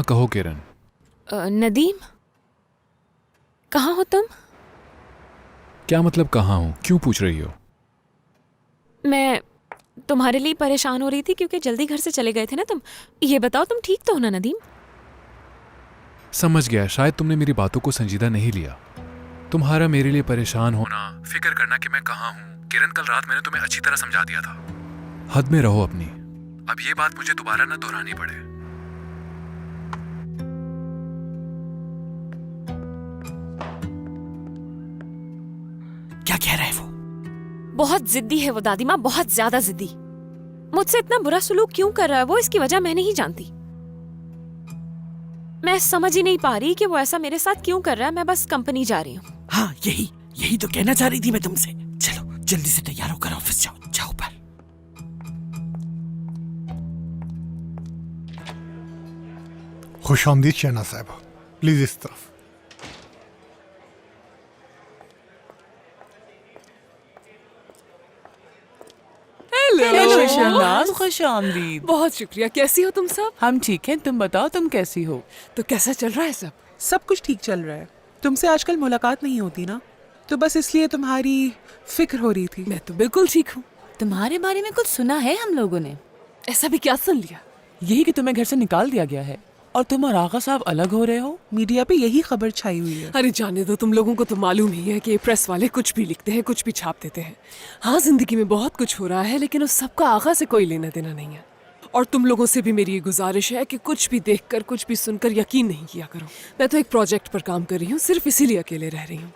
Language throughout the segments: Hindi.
कहो किरण। नदीम, कहाँ हो तुम? क्या मतलब कहाँ हूँ? क्यों पूछ रही हो? मैं तुम्हारे लिए परेशान हो रही थी क्योंकि जल्दी घर से चले गए थे ना तुम। ये बताओ तुम ठीक तो हो ना नदीम? समझ गया, शायद तुमने मेरी बातों को संजीदा नहीं लिया। तुम्हारा मेरे लिए परेशान होना, फिक्र करना कि मैं कहाँ हूँ, किरण कल रात मैंने तुम्हें अच्छी तरह समझा दिया था। हद में रहो अपनी। अब ये बात मुझे दोबारा ना दोहरानी पड़े। क्या कह रहा है वो? बहुत जिद्दी है वो दादी माँ, बहुत ज्यादा जिद्दी। मुझसे इतना बुरा सलूक क्यों कर रहा है वो, इसकी वजह मैं नहीं जानती। मैं समझ ही नहीं पा रही कि वो ऐसा मेरे साथ क्यों कर रहा है। मैं बस कंपनी जा रही हूँ। हाँ, यही तो कहना चाह रही थी मैं तुमसे। चलो जल्दी से तैयार होकर ऑफिस जाओ। जाओ पर। खुश आमदीद शहनाज साहबा, प्लीज इस तरफ। हेलो शहनाज, खुश आमदीद। बहुत शुक्रिया। कैसी हो तुम सब? हम ठीक हैं, तुम बताओ तुम कैसी हो? तो कैसा चल रहा है सब? सब कुछ ठीक चल रहा है। तुमसे आजकल मुलाकात नहीं होती ना, तो बस इसलिए तुम्हारी फिक्र हो रही थी। मैं तो बिल्कुल ठीक हूँ। तुम्हारे बारे में कुछ सुना है हम लोगों ने। ऐसा भी क्या सुन लिया? यही कि तुम्हें घर से निकाल दिया गया है और तुम और आगा साहब अलग हो रहे हो। मीडिया पे यही खबर छाई हुई है। अरे जाने दो, तुम लोगों को तो मालूम ही है कि प्रेस वाले कुछ भी लिखते हैं, कुछ भी छाप देते हैं। हाँ, जिंदगी में बहुत कुछ हो रहा है, लेकिन उस सबका आगा से कोई लेना देना नहीं है। और तुम लोगों से भी मेरी ये गुजारिश है कि कुछ भी देखकर, कुछ भी सुनकर यकीन नहीं किया करो। मैं तो एक प्रोजेक्ट पर काम कर रही हूँ, सिर्फ इसीलिए अकेले रह रही हूँ।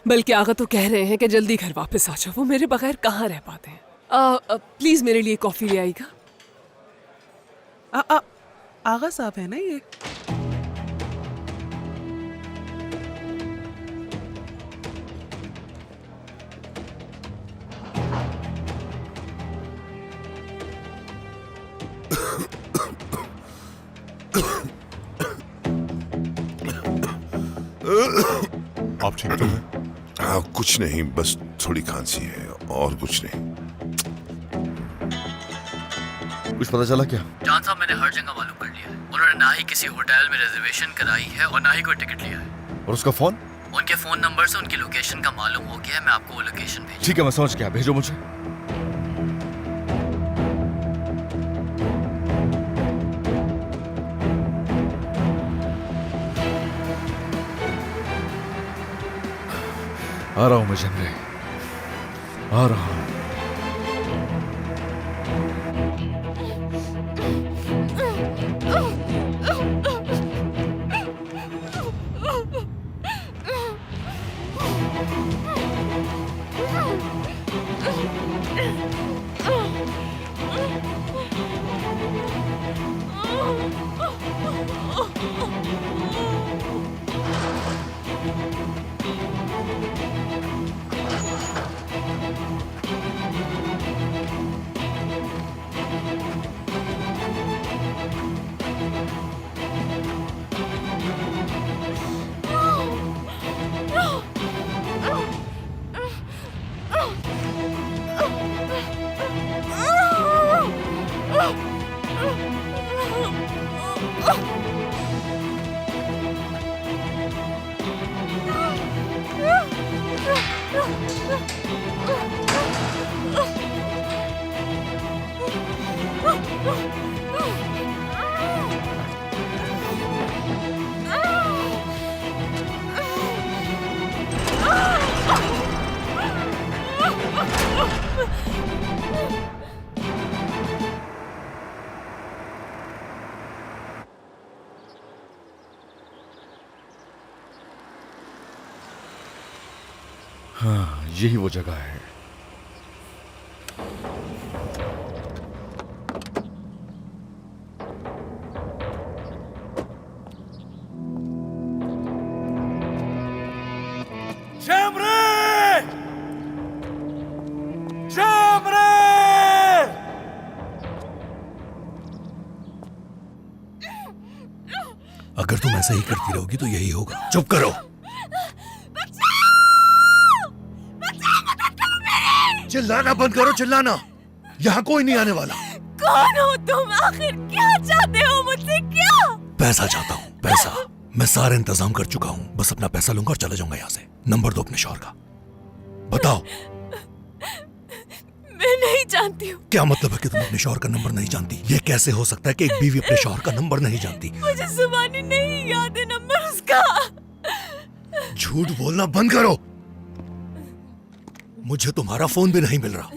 बल्कि आगा तो कह रहे हैं कि जल्दी घर वापस आ जाओ। वो मेरे बगैर कहाँ रह पाते हैं। प्लीज मेरे लिए कॉफी ले आएगा। आगा साहब है ना ये? आप ठीक तो हैं? हाँ, कुछ नहीं, बस थोड़ी खांसी है और कुछ नहीं। कुछ पता चला क्या? जान साहब, मैंने हर जगह मालूम कर लिया है। उन्होंने ना ही किसी होटल में रिजर्वेशन कराई है और ना ही कोई टिकट लिया है। और उसका फोन? उनके फोन नंबर से उनकी लोकेशन का मालूम हो गया है। मैं आपको वो लोकेशन भेज। ठीक है, मैं समझ गया, भेजो मुझे। आ रहा हूं मैं जनरे, आ रहा हूं। हाँ, यही वो जगह है। अगर तुम ऐसा ही करती रहोगी तो यही होगा। चुप करो। चिल्लाना बंद करो, चिल्लाना। यहाँ कोई नहीं आने वाला। कौन हो तुम? आखिर क्या चाहते हो मुझसे? क्या? पैसा चाहता हूँ, पैसा। मैं सारा इंतजाम कर चुका हूँ, बस अपना पैसा लूंगा और चला जाऊंगा यहाँ से। नंबर दो अपने शौहर का। बताओ। मैं नहीं जानती हूँ। क्या मतलब है कि तुम अपने शौहर का नंबर नहीं जानती? ये कैसे हो सकता है कि एक बीवी अपने शौहर का नंबर नहीं जानती? मुझे जुबानी नहीं याद है नंबर उसका। झूठ बोलना बंद करो। मुझे तुम्हारा फोन भी नहीं मिल रहा।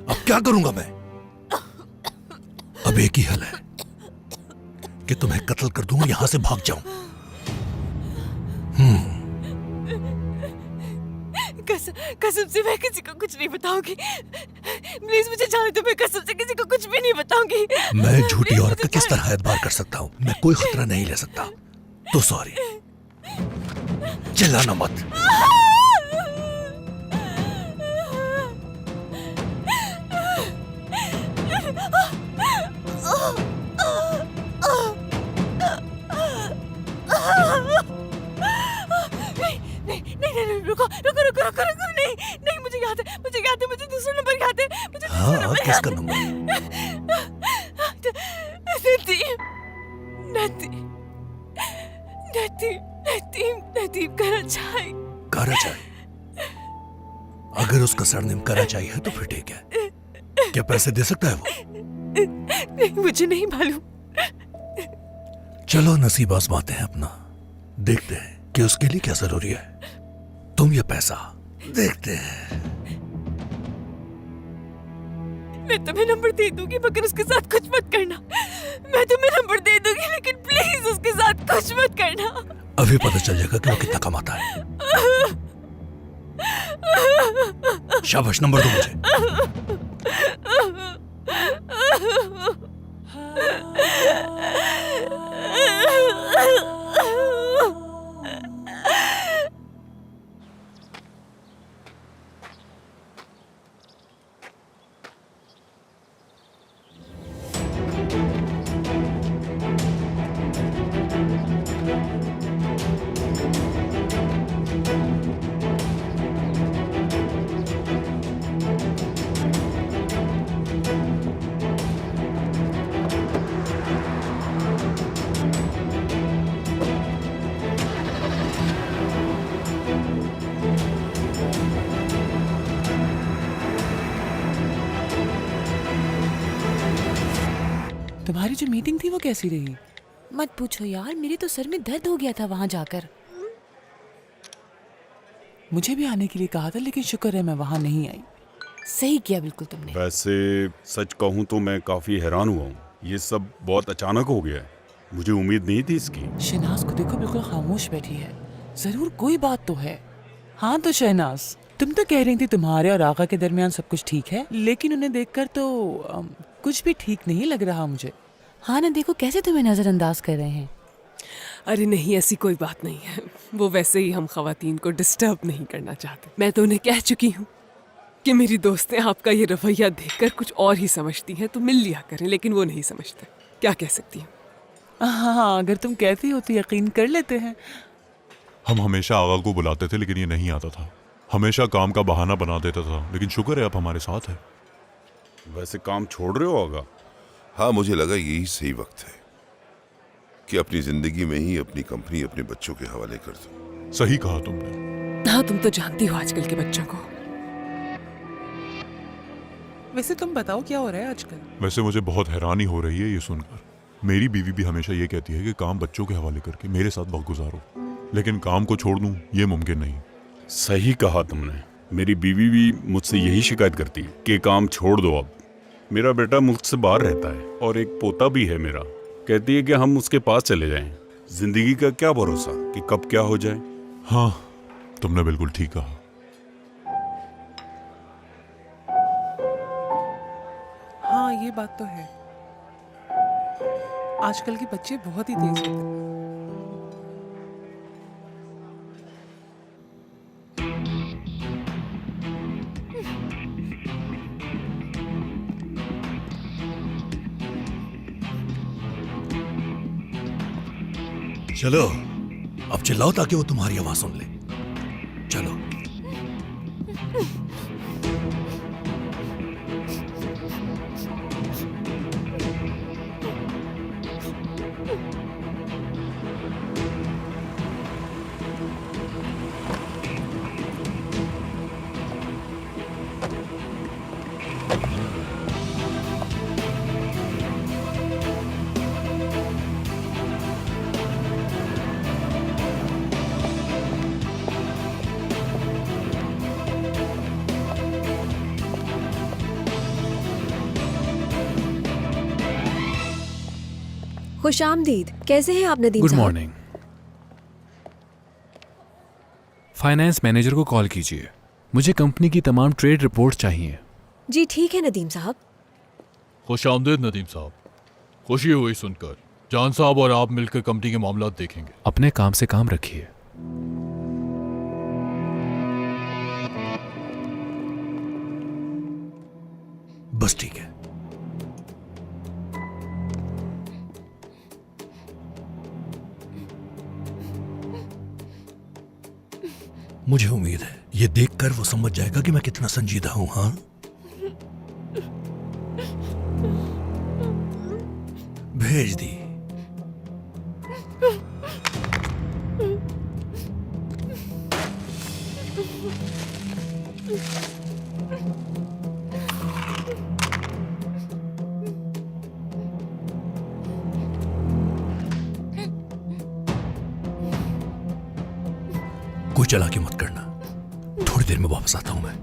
अब क्या करूंगा मैं? अब एक ही हल है कि तुम्हें कत्ल कर दूंगा, यहां से भाग जाऊं। कसम से मैं किसी को कुछ नहीं बताऊंगी। प्लीज मुझे जाने दो, मैं कसम से किसी को कुछ भी नहीं बताऊंगी। मैं झूठी औरत का किस तरह एतबार कर सकता हूं? मैं कोई खतरा नहीं ले सकता। तो सॉरी। चिल्लाना मत। नहीं, रुको, नहीं, मुझे याद है, मुझे दूसरा नंबर याद है, मुझे दूसरा हाँ, नंबर किसका याद है। नदीम कराचाई। कराचाई? अगर उसका सरनेम कराचाई है तो फिर ठीक है। क्या पैसे दे सकता है वो? नहीं, मुझे नहीं मालूम। चलो नसीब आजमाते हैं अपना, देखते हैं कि उसके लिए क्या जरूरी है। तुम ये पैसा देखते हैं। मैं तुम्हें नंबर दे दूंगी मगर उसके साथ कुछ मत करना। मैं तुम्हें नंबर दे दूंगी लेकिन प्लीज उसके साथ कुछ मत करना। अभी पता चल जाएगा कि वो कितना कमाता है। शाबाश, नंबर दो मुझे। तुम्हारी जो मीटिंग थी वो कैसी रही? मत पूछो यार, मेरे तो सर में दर्द हो गया था वहां जाकर। मुझे भी आने के लिए कहा था लेकिन शुक्र है मैं वहां नहीं आई। सही किया बिल्कुल तुमने। वैसे सच कहूँ तो मैं काफी हैरान हुआ हूँ। ये सब बहुत अचानक हो गया है, मुझे उम्मीद नहीं थी इसकी। शहनाज को देखो, बिल्कुल खामोश बैठी है। जरूर कोई बात तो है। हाँ तो शहनाज, तुम तो कह रही थी तुम्हारे और आगा के दरमियान सब कुछ ठीक है, लेकिन उन्हें देखकर तो कुछ भी ठीक नहीं लग रहा मुझे। हाँ ना, देखो कैसे तुम्हें नजरअंदाज कर रहे हैं। अरे नहीं, ऐसी कोई बात नहीं है। वो वैसे ही हम खवातीन को डिस्टर्ब नहीं करना चाहते। मैं तो उन्हें कह चुकी हूँ कि मेरी दोस्तें आपका ये रवैया देखकर कुछ और ही समझती हैं, तो मिल लिया करें, लेकिन वो नहीं समझते। क्या कह सकती हूँ? हाँ, अगर तुम कहती हो तो यकीन कर लेते हैं। हम हमेशा आगा को बुलाते थे लेकिन ये नहीं आता था, हमेशा काम का बहाना बना देता था, लेकिन शुक्र है आप हमारे साथ है। वैसे काम छोड़ रहे हो आगा? हाँ, मुझे लगा यही सही वक्त है कि अपनी जिंदगी में ही अपनी कंपनी अपने बच्चों के हवाले कर दो। सही कहा तुमने। हाँ, तुम तो जानती हो आजकल के बच्चों को। वैसे तुम बताओ क्या हो रहा है आजकल? वैसे मुझे बहुत हैरानी हो रही है ये सुनकर। मेरी बीवी भी हमेशा ये कहती है कि काम बच्चों के हवाले करके मेरे साथ वक्त गुजारो, लेकिन काम को छोड़ दूं ये मुमकिन नहीं। सही कहा तुमने। मेरी बीवी भी मुझसे यही शिकायत करती है कि काम छोड़ दो अब। मेरा बेटा मुल्क से बाहर रहता है और एक पोता भी है मेरा। कहती है कि हम उसके पास चले जाएं। जिंदगी का क्या भरोसा कि कब क्या हो जाए। हाँ, तुमने बिल्कुल ठीक कहा। हाँ, ये बात तो है। आजकल के बच्चे बहुत ही तेज होते हैं। चलो अब चिल्लाओ ताकि वो तुम्हारी आवाज सुन ले। चलो। खुशामदीद। कैसे हैं आप नदीम गुड साहब? मॉर्निंग। फाइनेंस मैनेजर को कॉल कीजिए, मुझे कंपनी की तमाम ट्रेड रिपोर्ट चाहिए। जी ठीक है नदीम साहब। खुश आमदीद नदीम साहब, खुशी हुई सुनकर। जान साहब और आप मिलकर कंपनी के मामला देखेंगे। अपने काम से काम रखिए। बस ठीक है। मुझे उम्मीद है ये देखकर वो समझ जाएगा कि मैं कितना संजीदा हूं। हाँ, भेज दी। कोई चालाकी मत करना, थोड़ी देर में वापस आता हूं मैं।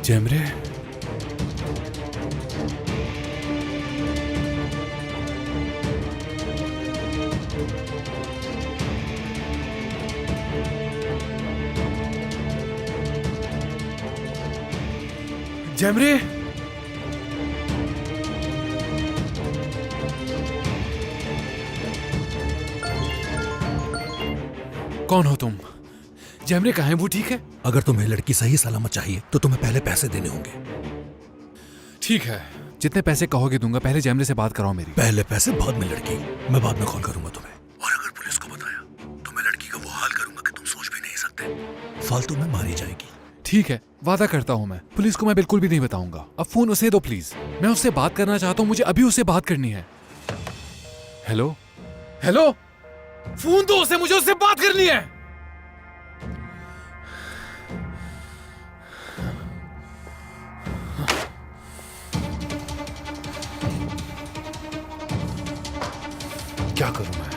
जमरे, जमरे, कौन हो तुम? जमरे कहाँ है? वो ठीक है? अगर तुम्हें लड़की सही सलामत चाहिए तो तुम्हें पहले पैसे देने होंगे। ठीक है, जितने पैसे कहोगे दूंगा। पहले जमरे से बात कराओ मेरी। पहले पैसे, बाद में लड़की। मैं बाद में कॉल करूंगा तुम्हें। और अगर पुलिस को बताया तो मैं लड़की का वो हाल करूंगा कि तुम सोच भी नहीं सकते। फालतू में मारी जाएगी। ठीक है, वादा करता हूँ मैं। पुलिस को मैं बिल्कुल भी नहीं बताऊंगा। अब फोन उसे दो प्लीज, मैं उससे बात करना चाहता हूँ। मुझे अभी उससे बात करनी है। हेलो हेलो, फोन दो उसे, मुझे उससे बात करनी है। क्या करूं मैं?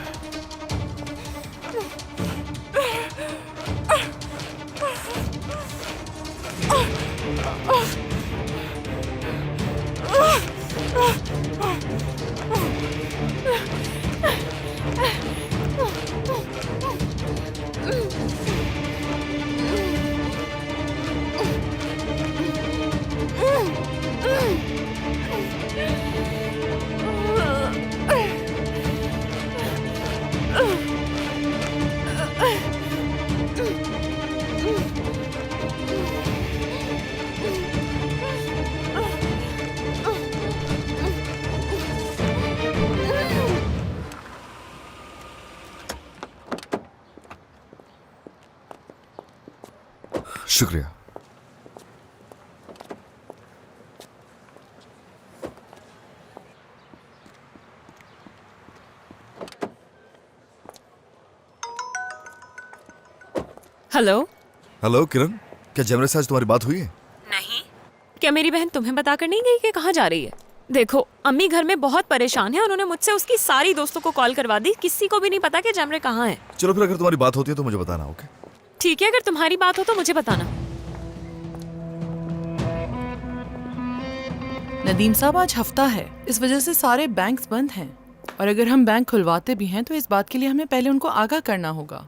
शुक्रिया। हेलो। हेलो किरण, क्या जमरे से आज तुम्हारी बात हुई है? नहीं। क्या मेरी बहन तुम्हें बताकर नहीं गई कि कहाँ जा रही है? देखो, अम्मी घर में बहुत परेशान है। उन्होंने मुझसे उसकी सारी दोस्तों को कॉल करवा दी। किसी को भी नहीं पता कि जमरे कहाँ है। चलो फिर, अगर तुम्हारी बात होती है तो मुझे बताना। ओके ठीक है, अगर तुम्हारी बात हो तो मुझे बताना। नदीम साहब, आज हफ्ता है, इस वजह से सारे बैंक्स बंद हैं। और अगर हम बैंक खुलवाते भी हैं तो इस बात के लिए हमें पहले उनको आगाह करना होगा।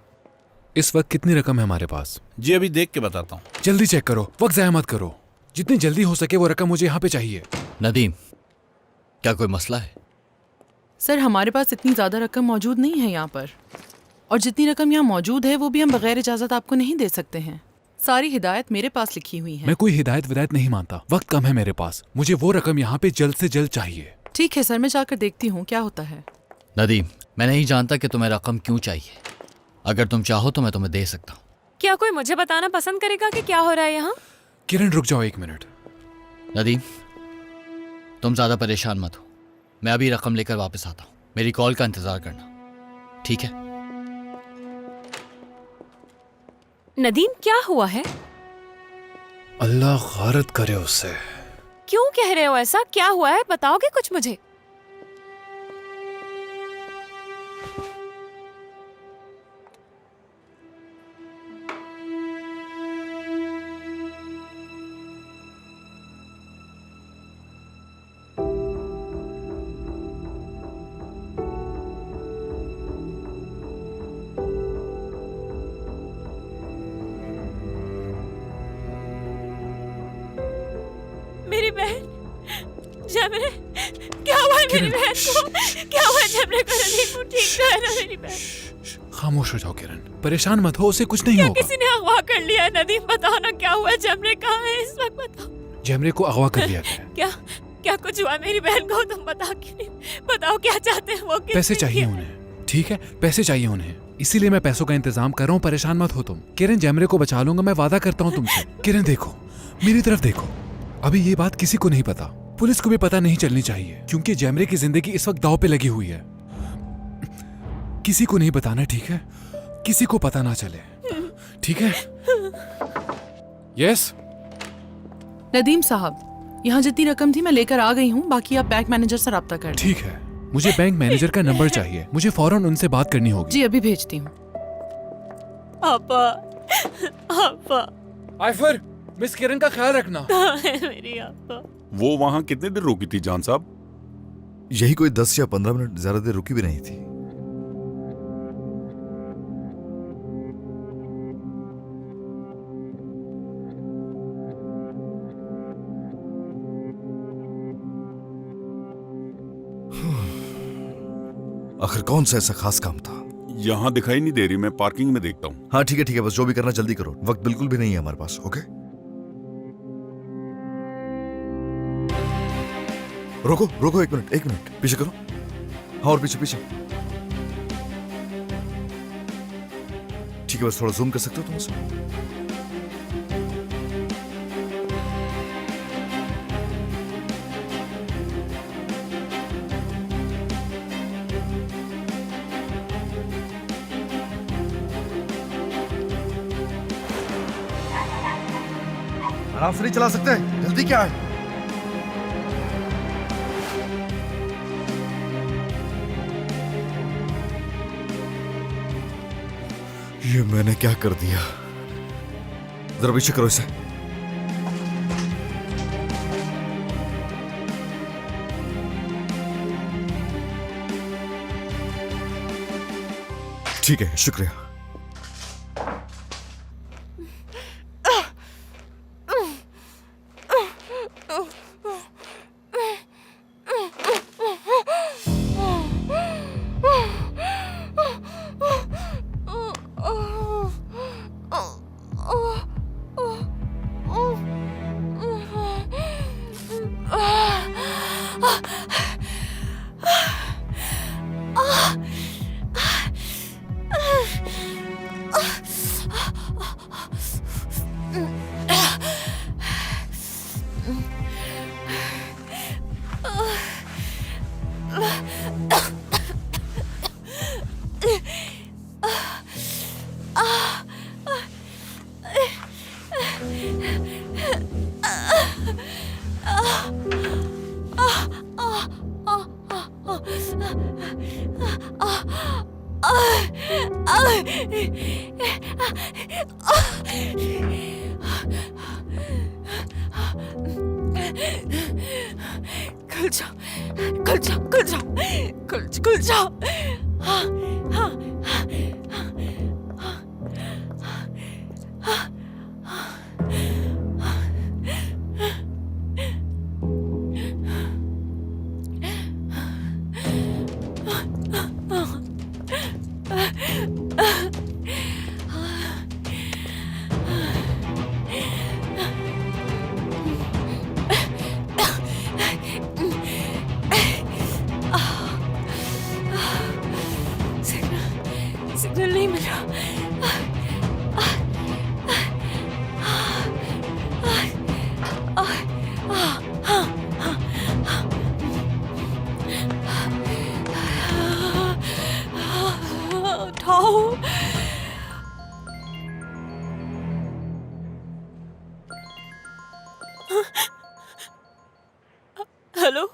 इस वक्त कितनी रकम है हमारे पास? जी अभी देख के बताता हूँ। जल्दी चेक करो, वक्त ज़ाया मत करो। जितनी जल्दी हो सके वो रकम मुझे यहाँ पे चाहिए। नदीम, क्या कोई मसला है? सर, हमारे पास इतनी ज़्यादा रकम मौजूद नहीं है यहाँ पर, और जितनी रकम यहाँ मौजूद है वो भी हम बगैर इजाज़त आपको नहीं दे सकते हैं। सारी हिदायत मेरे पास लिखी हुई है। मैं कोई हिदायत विदायत नहीं मानता। वक्त कम है मेरे पास। मुझे वो रकम यहाँ पे जल्द से जल्द चाहिए। ठीक है सर, मैं जाकर देखती हूँ क्या होता है। नदीम, मैं नहीं जानता कि तुम्हें रकम क्यों चाहिए। अगर तुम चाहो तो मैं तुम्हें दे सकता हूँ। क्या कोई मुझे बताना पसंद करेगा कि क्या हो रहा है यहाँ? किरण रुक जाओ 1 मिनट। नदीम, तुम ज्यादा परेशान मत हो, मैं अभी रकम लेकर वापस आता हूँ। मेरी कॉल का इंतजार करना, ठीक है? नदीम, क्या हुआ है? अल्लाह गारत करे उससे। क्यों कह रहे हो ऐसा? क्या हुआ है, बताओगे कुछ मुझे? मेरी बहन जमरे, क्या हुआ है मेरी बहन को? क्या हुआ है जमरे को? नदीम ठीक तो है ना मेरी बहन? खामोश हो जाओ किरण, परेशान मत हो, उसे कुछ नहीं होगा। किसी ने अगवा कर लिया है? नदीम बताओ ना क्या हुआ है? जमरे कहाँ है इस वक्त? बताओ। जमरे को अगवा कर लिया गया है। क्या क्या कुछ हुआ मेरी बहन को? तुम बता क्यों नहीं? बताओ क्या चाहते हैं वो? पैसे चाहिए उन्हें, ठीक है? पैसे चाहिए उन्हें, इसीलिए मैं पैसों का इंतजाम कर रहा हूँ। परेशान मत हो तुम। किरण, जमरे को बचा लूंगा, मैं वादा करता हूँ तुमसे। किरण देखो, मेरी तरफ देखो, अभी ये बात किसी को नहीं पता, पुलिस को भी पता नहीं चलनी चाहिए, क्योंकि जैमरे की जिंदगी इस वक्त दांव पे लगी हुई है। किसी को नहीं बताना, ठीक है? किसी को पता ना चले, ठीक है? यस नदीम साहब, यहाँ जितनी रकम थी मैं लेकर आ गई हूँ, बाकी आप बैंक मैनेजर से रब्ता कर लें। ठीक है, मुझे बैंक मैनेजर का नंबर चाहिए, मुझे फौरन उनसे बात करनी होगी। जी अभी भेजती हूँ। आपा, आपा। आइफर, मिस किरण का ख्याल रखना। कहाँ है मेरी आपा? वो वहां कितने देर रुकी थी जान साहब? यही कोई 10 या 15 मिनट, ज्यादा देर रुकी भी नहीं थी। आखिर कौन सा ऐसा खास काम था? यहाँ दिखाई नहीं दे रही, मैं पार्किंग में देखता हूँ। हाँ ठीक है, बस जो भी करना जल्दी करो, वक्त बिल्कुल भी नहीं है हमारे पास। ओके, रोको रोको, एक मिनट, पीछे करो। हाँ, और पीछे। ठीक है, बस थोड़ा जूम कर सकते हो तुम उसे? आराम से नहीं चला सकते? जल्दी क्या है? ये मैंने क्या कर दिया? जरा पीछे करो इसे। ठीक है, शुक्रिया। खुल जाओ। हाँ, हाँ, सिग्नल नहीं मिल रहा। उठाओ। हेलो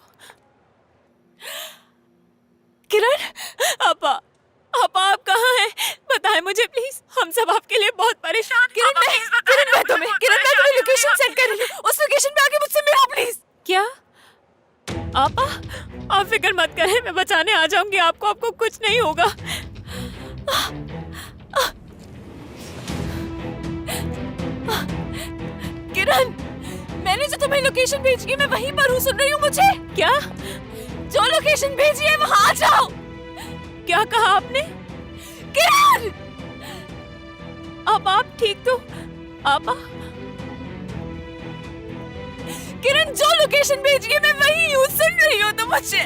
किरण, आपा आप कहाँ हैं? बताएं मुझे प्लीज, हम सब आपके लिए बहुत परेशान हैं। किरण मैं तुम्हें लोकेशन सेंड कर रही हूँ, उस लोकेशन पे आके मुझसे मिलो प्लीज। क्या आपा, आप फिक्र मत करें, मैं बचाने आ जाऊंगी आपको कुछ नहीं होगा। किरण, मैंने जो तुम्हें लोकेशन भेजी है मैं वहीं पर हूँ, सुन रही हूँ मुझे? क्या? जो लोकेशन भेजी है वहां आ जाओ। क्या कहा आपने? किरण! अब आप ठीक तो? आपा? किरण, जो लोकेशन भेजी है मैं वहीं हूँ, सुन रही हो तो मुझे?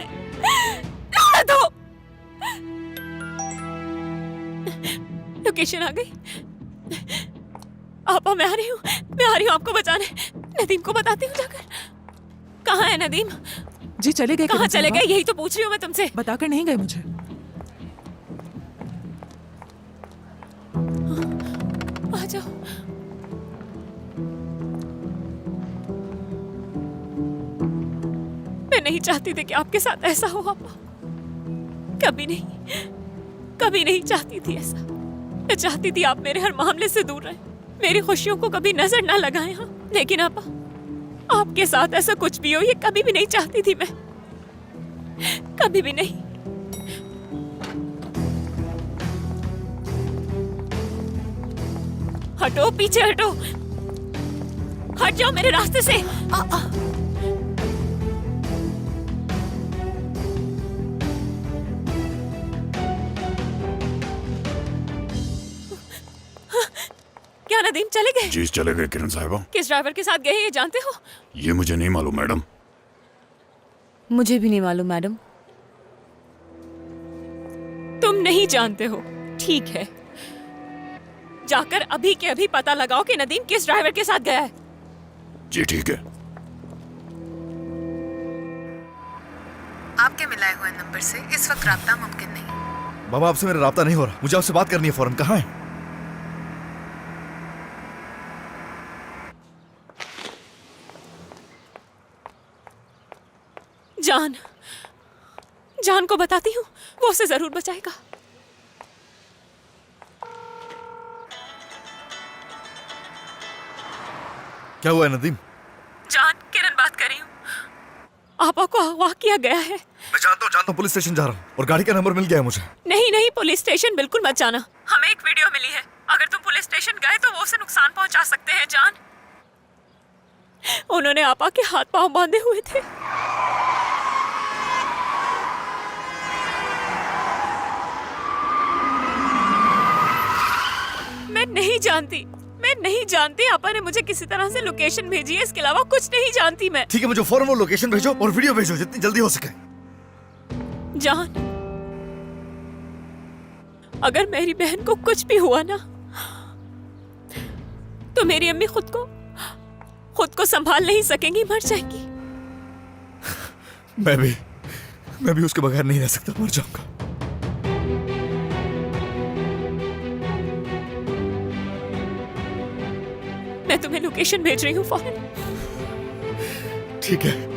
छोड़ दो। लोकेशन आ गई। आपा मैं आ रही हूँ आपको बचाने। नदीम को बताती हूँ जाकर। कहाँ है नदीम? जी चले गए। कहाँ चले गए? यही तो पूछ रही हूँ मैं तुमसे। बताकर नहीं गए मुझे। आ जाओ। मैं नहीं चाहती थी कि आपके साथ ऐसा हो आपा। कभी नहीं चाहती थी ऐसा। मैं चाहती थी आप मेरे हर मामले से दूर रहें, मेरी खुशियों को कभी नजर ना लगाएं। हाँ, लेकिन आपा आपके साथ ऐसा कुछ भी हो ये कभी भी नहीं चाहती थी मैं, कभी भी नहीं। हटो, पीछे हटो, हट जाओ मेरे रास्ते से। क्या नदीम चले गए? जी चले गए किरण साहिबा। किस ड्राइवर के साथ गए ये जानते हो? ये मुझे नहीं मालूम मैडम। मुझे भी नहीं मालूम मैडम। तुम नहीं जानते हो, ठीक है। जाकर अभी के अभी पता लगाओ कि नदीम किस ड्राइवर के साथ गया है। जी ठीक है। आपके मिलाए हुए नंबर से इस वक्त राब्ता मुमकिन नहीं। बाबा आपसे मेरा राब्ता नहीं हो रहा, मुझे आपसे बात करनी है फौरन। कहाँ है? जान को बताती हूँ, वो उसे जरूर बचाएगा। क्या हुआ है नदीम? जान, किरण बात कर रही हूँ। आपा को अगवा किया गया है। मैं जानता हूँ, पुलिस स्टेशन जा रहा हूँ और गाड़ी का नंबर मिल गया है मुझे। नहीं, पुलिस स्टेशन बिल्कुल मत जाना। हमें एक वीडियो मिली है, अगर तुम पुलिस स्टेशन गए तो वो उसे नुकसान पहुंचा सकते हैं। जान, उन्होंने आपा के हाथ पांव बांधे हुए थे। मैं नहीं जानती आपा ने मुझे किसी तरह से लोकेशन भेजी है, इसके अलावा कुछ नहीं जानती मैं। ठीक है, मुझे फौरन वो लोकेशन भेजो और वीडियो भेजो जितनी जल्दी हो सके। जान, अगर मेरी बहन को कुछ भी हुआ ना तो मेरी अम्मी खुद को संभाल नहीं सकेंगी, मर जाएंगी। मैं भी उसके बगैर नहीं रह सकता, मर जाऊंगा। मैं तुम्हें लोकेशन भेज रही हूँ फौरन। ठीक है।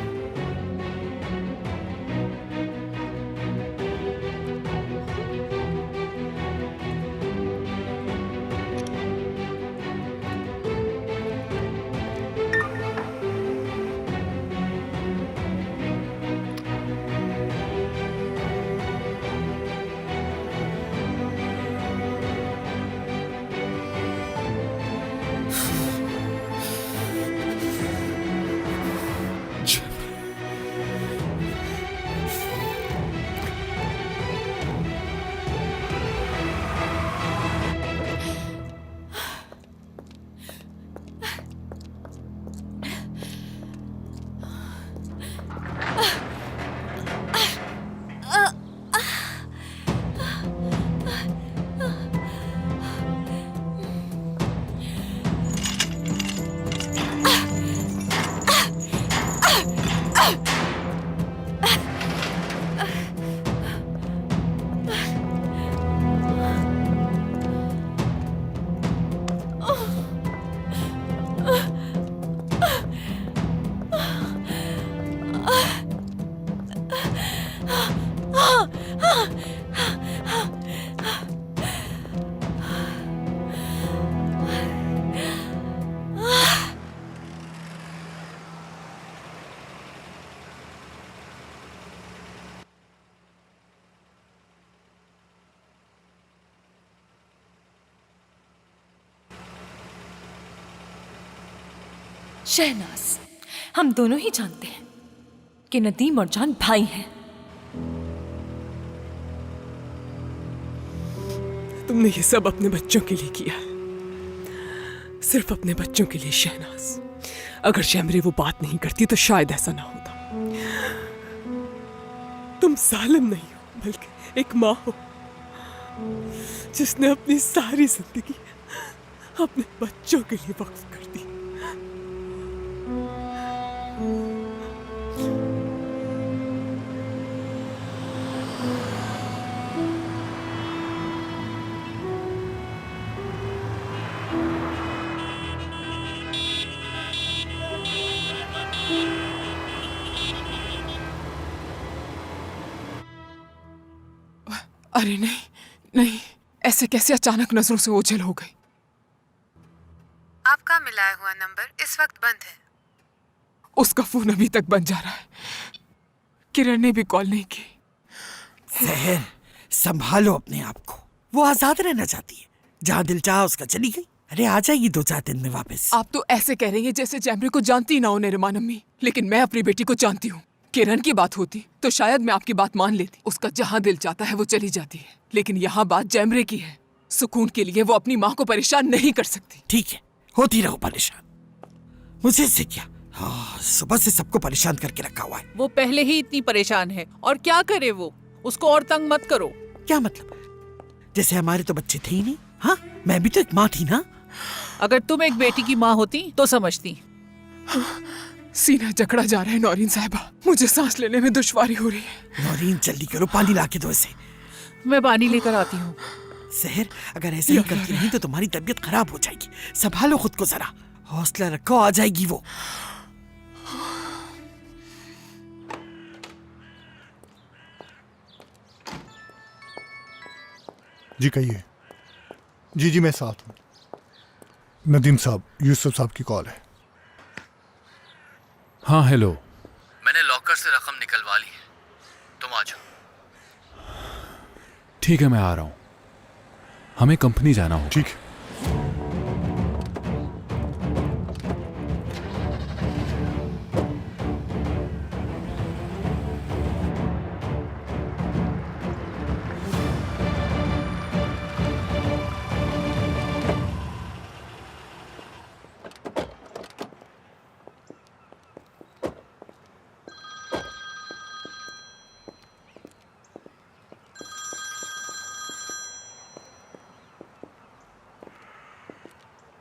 शहनाज, हम दोनों ही जानते हैं कि नदीम और जान भाई हैं। तुमने ये सब अपने बच्चों के लिए किया है, सिर्फ अपने बच्चों के लिए शहनाज। अगर शैमरे वो बात नहीं करती तो शायद ऐसा ना होता। तुम जालिम नहीं हो, बल्कि एक माँ हो जिसने अपनी सारी जिंदगी अपने बच्चों के लिए वक्फ कर दी। अरे नहीं नहीं, ऐसे कैसे अचानक नजरों से ओझल हो गई। आपका मिलाया हुआ नंबर इस वक्त बंद है। उसका फोन अभी तक बंद जा रहा है। किरण ने भी कॉल नहीं की। सहर, संभालो अपने आप को। वो आजाद रहना चाहती है, जहाँ दिल चाहा उसका चली गई। अरे आ जाएगी 2-4 दिन में वापस। आप तो ऐसे कह रही हैं जैसे जैमरे को जानती ही ना हो नरिमान अम्मी। लेकिन मैं अपनी बेटी को जानती हूँ। किरण की बात होती तो शायद मैं आपकी बात मान लेती। उसका जहाँ दिल चाहता है वो चली जाती है, लेकिन यहाँ बात जैमरे की है। सुकून के लिए वो अपनी माँ को परेशान नहीं कर सकती। ठीक है, होती रहो परेशान, मुझे से क्या। सुबह से सबको परेशान करके रखा हुआ है। वो पहले ही इतनी परेशान है और क्या करे वो, उसको और तंग मत करो। क्या मतलब? जैसे हमारे तो बच्चे थे ही नहीं। हाँ, मैं भी तो एक माँ थी ना। अगर तुम एक बेटी की माँ होती तो समझती। सीना जकड़ा जा रहा है नौरीन साहिबा, मुझे सांस लेने में दुश्वारी हो रही है। नौरीन जल्दी करो, पानी लाके दो इसे। मैं पानी लेकर आती हूँ। सहर, अगर ऐसे ही करती रही तो तुम्हारी तबीयत खराब हो जाएगी। संभालो खुद को जरा, हौसला रखो, आ जाएगी वो। जी कहिए। जी मैं साथ हूँ। नदीम साहब, यूसुफ साहब की कॉल है। हाँ हेलो। मैंने लॉकर से रकम निकलवा ली है, तुम आ जाओ। ठीक है, मैं आ रहा हूँ। हमें कंपनी जाना होगा। ठीक है।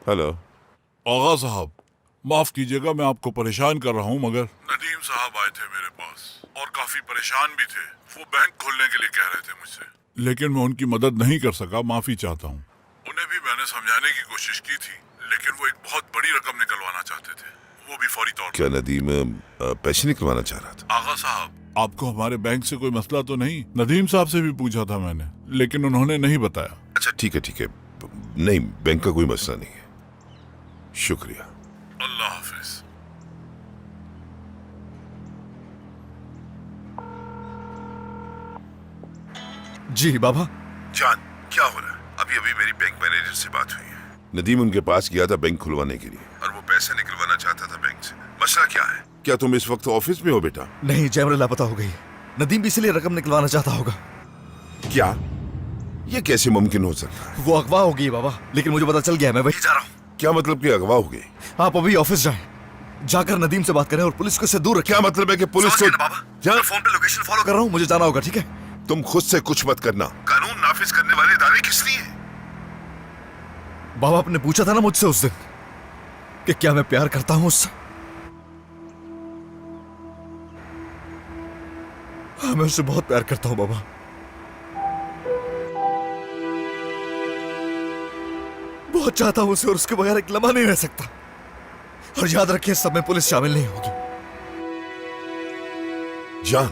हेलो। आगा साहब, माफ कीजिएगा मैं आपको परेशान कर रहा हूँ, मगर नदीम साहब आए थे मेरे पास और काफी परेशान भी थे। वो बैंक खोलने के लिए कह रहे थे मुझसे, लेकिन मैं उनकी मदद नहीं कर सका। माफी चाहता हूँ। उन्हें भी मैंने समझाने की कोशिश की थी, लेकिन वो एक बहुत बड़ी रकम निकलवाना चाहते थे, वो भी फौरी तौर पर। क्या नदीम पैसे निकलवाना चाह रहा था? आगा साहब, आपको हमारे बैंक से कोई मसला तो नहीं? नदीम साहब से भी पूछा था मैंने, लेकिन उन्होंने नहीं बताया। अच्छा ठीक है, नहीं बैंक का कोई मसला नहीं है। शुक्रिया। अल्लाह हाफिज। जी बाबा। जान, क्या हो रहा है? अभी मेरी बैंक मैनेजर से बात हुई है। नदीम उनके पास गया था बैंक खुलवाने के लिए और वो पैसे निकलवाना चाहता था बैंक से। मसला क्या है? क्या तुम इस वक्त ऑफिस में हो बेटा? नहीं, जैमरे लापता हो गई। नदीम भी इसलिए रकम निकलवाना चाहता होगा। क्या? ये कैसे मुमकिन हो सकता है? वो अगवा हो गई बाबा, लेकिन मुझे पता चल गया, मैं वही जा रहा हूँ। क्या मतलब कि अगवा हो गई? आप अभी ऑफिस जाएं, जाकर नदीम से बात करें और पुलिस को इससे दूर रखें। क्या मतलब है कि पुलिस को? बाबा, मैं फोन पे लोकेशन फॉलो कर रहा हूँ, मुझे जाना होगा। ठीक है? तुम खुद से कुछ मत करना। कानून नाफिज करने वाले दावे किस लिए? बाबा, आपने पूछा था ना मुझसे उस दिन कि क्या मैं प्यार करता हूँ उससे। हाँ, मैं उससे बहुत प्यार करता हूँ बाबा। बहुत चाहता हूं उसे और उसके बगैर एक लम्हा नहीं रह सकता। और याद रखिए, सब में पुलिस शामिल नहीं होगी। जान,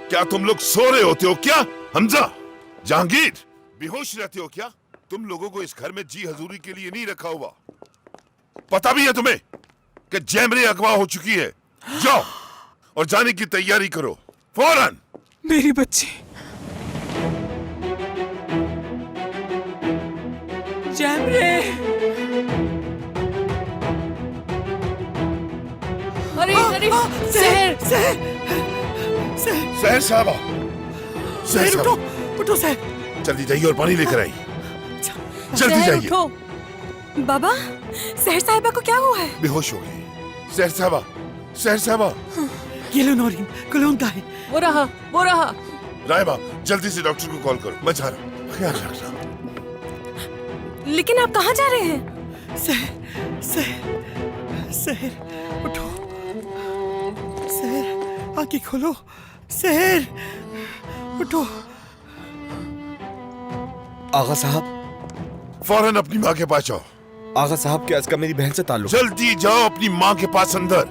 क्या तुम लोग सो रहे होते हो क्या? हमजा, जहांगीर, बेहोश रहते हो क्या? तुम लोगों को इस घर में जी हजूरी के लिए नहीं रखा हुआ। पता भी है तुम्हें कि जैमरे अगवा हो चुकी है। जाओ और जाने की तैयारी करो फौरन। मेरी बच्ची जैमरे। अरे अरे सहर सहर साहबा, सहर उठो, उठो सहर। जल्दी जाइए और पानी लेकर आइए। जल्दी जाइए। बाबा, सहर साहिबा को क्या हुआ है? बेहोश हो गई। सहर साहबा, सहर साहबा। ये लो नौरीन, कुलोन का है। वो रहा। रायबा, जल्दी से डॉक्टर को कॉल करो। मैं जा रहा हूँ, ख्याल रखना। लेकिन आप कहाँ जा रहे हैं? सहर, सहर, सहर, उठो। सहर, आंखें खोलो। सहर, उठो। आगा साहब, फौरन अपनी माँ के पास जाओ। आगा साहब के इसका मेरी बहन से ताल्लुक। जल्दी जाओ अपनी माँ के पास अंदर।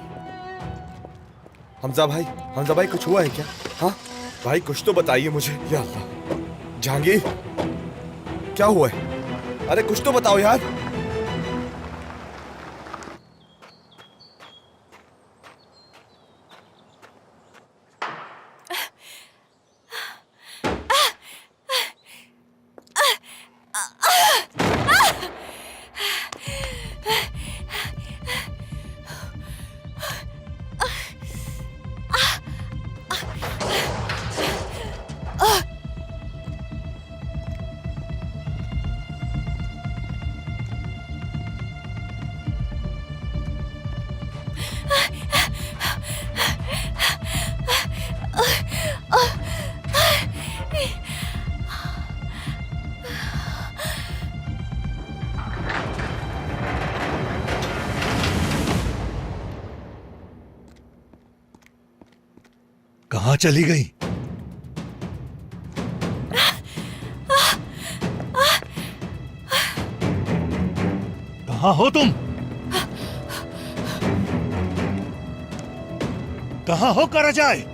हमजा भाई कुछ हुआ है क्या? हाँ भाई कुछ तो बताइए मुझे। या अल्लाह, जहांगीर क्या हुआ है? अरे कुछ तो बताओ यार। कहाँ चली गई? कहाँ हो तुम? कहाँ हो कराजाई?